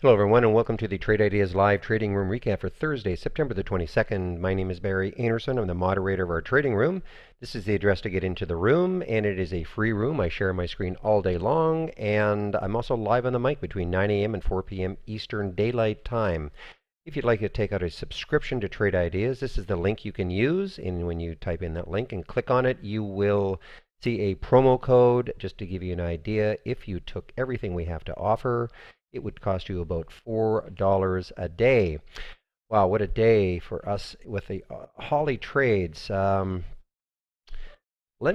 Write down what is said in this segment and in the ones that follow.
Hello, everyone, and welcome to the Trade Ideas Live Trading Room recap for Thursday, September the 22nd. My name is Barry Anderson. I'm the moderator of our trading room. This is the address to get into the room, and it is a free room. I share my screen all day long, and I'm also live on the mic between 9 a.m. and 4 p.m. Eastern Daylight Time. If you'd like to take out a subscription to Trade Ideas, this is the link you can use, and when you type in that link and click on it, you will see a promo code. Just to give you an idea, if you took everything we have to offer, it would cost you about $4 a day. Wow, what a day for us with the HELE trades. Let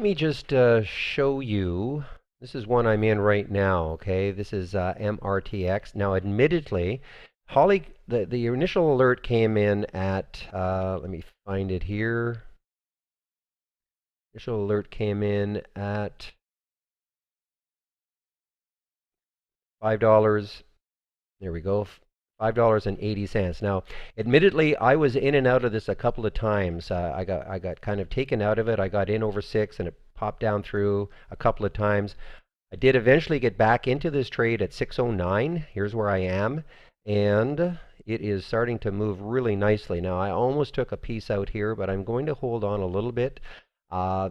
me just show you. This is one I'm in right now, okay? This is MRTX. Now, admittedly, HELE, the initial alert came in at, let me find it here. Initial alert came in at $5. There we go, $5.80. Now, admittedly, I was in and out of this a couple of times. I got kind of taken out of it. I got in over 6 and it popped down through a couple of times. I did eventually get back into this trade at 609. Here's where I am, and it is starting to move really nicely. Now, I almost took a piece out here, but I'm going to hold on a little bit.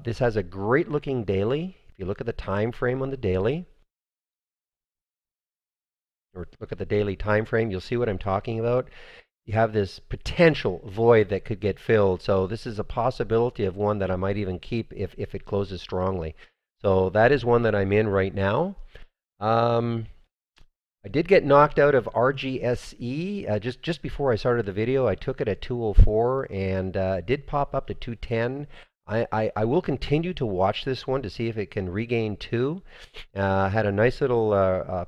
This has a great looking daily. If you look at the time frame on the daily, or look at the daily time frame, you'll see what I'm talking about. You have this potential void that could get filled. So this is a possibility of one that I might even keep if it closes strongly. So that is one that I'm in right now. I did get knocked out of RGSE just before I started the video. I took it at 204 and it did pop up to 210. I will continue to watch this one to see if it can regain 2. Had a nice little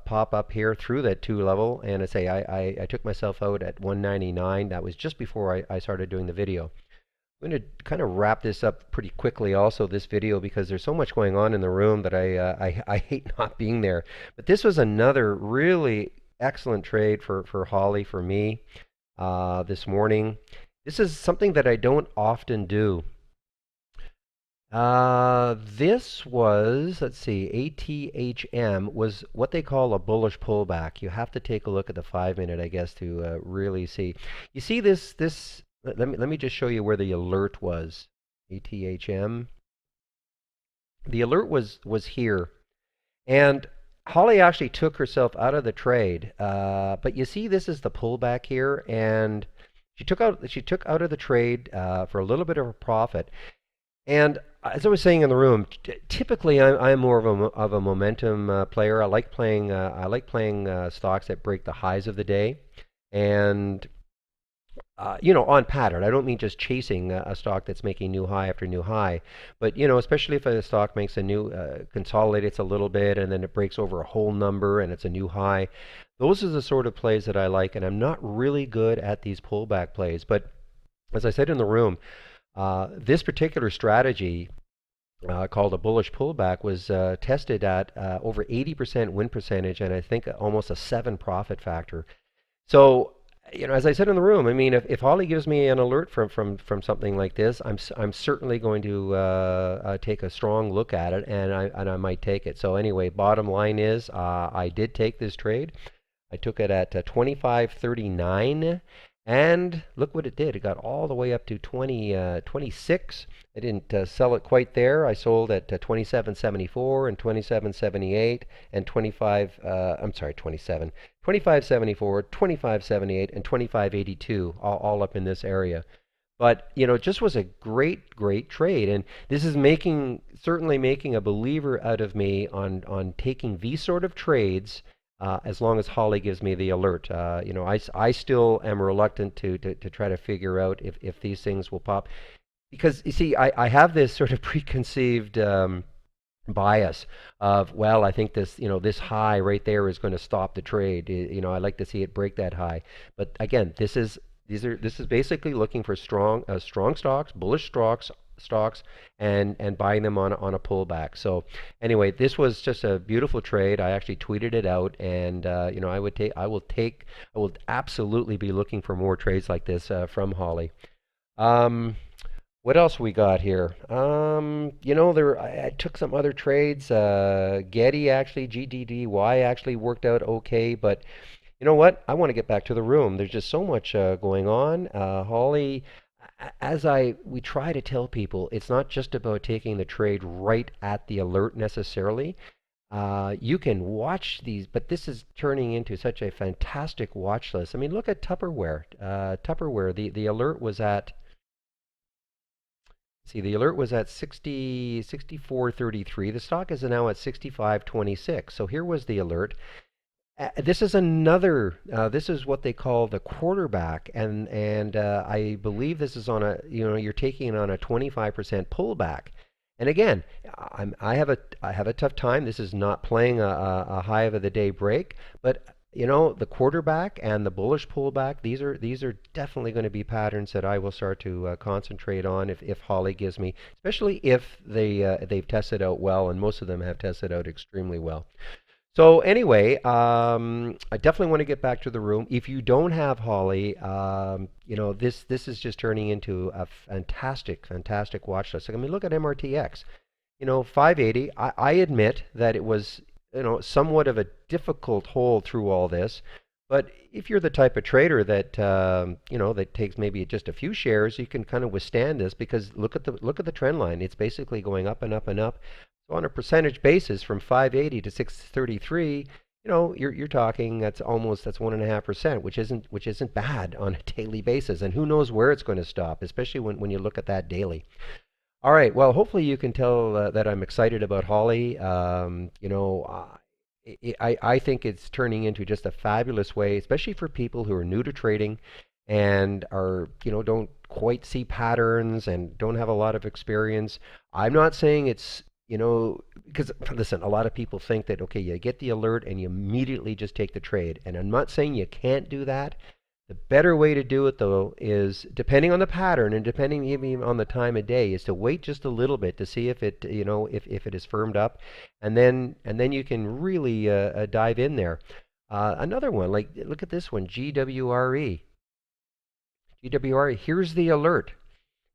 pop up here through that 2 level, and I took myself out at 199. That was just before I started doing the video. I'm going to kind of wrap this up pretty quickly also, this video, because there's so much going on in the room that I hate not being there. But this was another really excellent trade for HELE for me this morning. This is something that I don't often do. This was, let's see, ATHM was what they call a bullish pullback. You have to take a look at the 5-minute, I guess, to really see. You see this. Let me just show you where the alert was. ATHM. The alert was here, and HELE actually took herself out of the trade. But you see, this is the pullback here, and she took out of the trade for a little bit of a profit. And as I was saying in the room, typically I'm more of a momentum player. I like playing stocks that break the highs of the day, and on pattern. I don't mean just chasing a stock that's making new high after new high, but especially if a stock makes a new consolidates a little bit and then it breaks over a whole number and it's a new high. Those are the sort of plays that I like, and I'm not really good at these pullback plays. But as I said in the room, this particular strategy called a bullish pullback was tested at over 80% win percentage, and I think almost a 7 profit factor. So, as I said in the room, I mean, if HELE gives me an alert from something like this, I'm certainly going to take a strong look at it, and I might take it. So anyway, bottom line is, I did take this trade. I took it at 25.39. And look what it did. It got all the way up to 26. I didn't sell it quite there. I sold at 27.74 and 27.78 and 25.74, 25.78 and 25.82, all up in this area. But it just was a great trade, and this is certainly making a believer out of me on taking these sort of trades. As long as HELE gives me the alert. I still am reluctant to try to figure out if these things will pop. Because, you see, I have this sort of preconceived bias of, well, I think this high right there is going to stop the trade. I'd like to see it break that high. But again, this is basically looking for strong stocks, bullish stocks, and buying them on a pullback. So anyway, this was just a beautiful trade. I actually tweeted it out, and I will absolutely be looking for more trades like this from HELE. What else we got here? I took some other trades. GDDY actually worked out okay, but You know what? I want to get back to the room. There's just so much going on. Holly, as we try to tell people, it's not just about taking the trade right at the alert necessarily. You can watch these, but this is turning into such a fantastic watch list. I mean, look at Tupperware. Tupperware, the alert was at, see, the alert was at 64.33. The stock is now at 65.26. So here was the alert. This is another. This is what they call the quarterback, and I believe this is on a. You're taking it on a 25% pullback. And again, I have a tough time. This is not playing a high of the day break, but the quarterback and the bullish pullback. These are definitely going to be patterns that I will start to concentrate on if Holly gives me, especially if they've tested out well, and most of them have tested out extremely well. So anyway, I definitely want to get back to the room. If you don't have Holly, this is just turning into a fantastic, fantastic watch list. I mean, look at MRTX. 580. I admit that it was somewhat of a difficult hold through all this. But if you're the type of trader that takes maybe just a few shares, you can kind of withstand this because look at the trend line. It's basically going up and up and up. So on a percentage basis, from 580 to 633, you're talking that's 1.5%, which isn't bad on a daily basis. And who knows where it's going to stop, especially when you look at that daily. All right. Well, hopefully you can tell that I'm excited about Holly. I think it's turning into just a fabulous way, especially for people who are new to trading and don't quite see patterns and don't have a lot of experience. I'm not saying it's, because listen, a lot of people think that, okay, you get the alert and you immediately just take the trade. And I'm not saying you can't do that. The better way to do it, though, is depending on the pattern and depending even on the time of day, is to wait just a little bit to see if if it is firmed up, and then you can really dive in there. Another one, like look at this one, GWRE. GWRE. Here's the alert.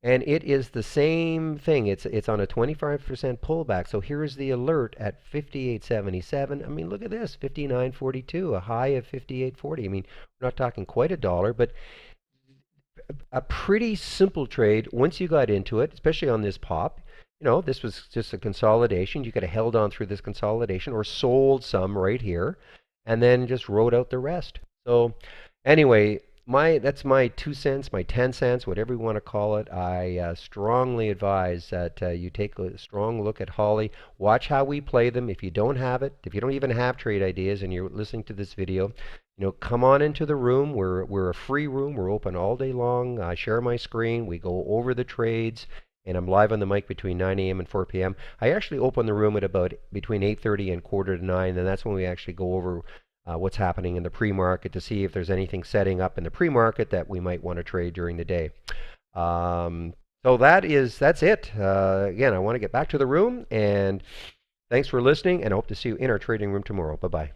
And it is the same thing. It's on a 25% pullback. So here's the alert at 58.77. I mean, look at this, 59.42, a high of 58.40. I mean, we're not talking quite a dollar, but a pretty simple trade once you got into it, especially on this pop. This was just a consolidation. You could have held on through this consolidation or sold some right here and then just rode out the rest. So anyway, that's my 2 cents, my 10 cents, whatever you want to call it. I strongly advise that you take a strong look at Holly. Watch how we play them. If you don't have it, if you don't even have trade ideas and you're listening to this video, come on into the room. We're a free room. We're open all day long. I share my screen. We go over the trades. And I'm live on the mic between 9 a.m. and 4 p.m. I actually open the room at about between 8:30 and quarter to 9, and that's when we actually go over what's happening in the pre-market to see if there's anything setting up in the pre-market that we might want to trade during the day. So that's it. Again, I want to get back to the room, and thanks for listening, and I hope to see you in our trading room tomorrow. Bye-bye.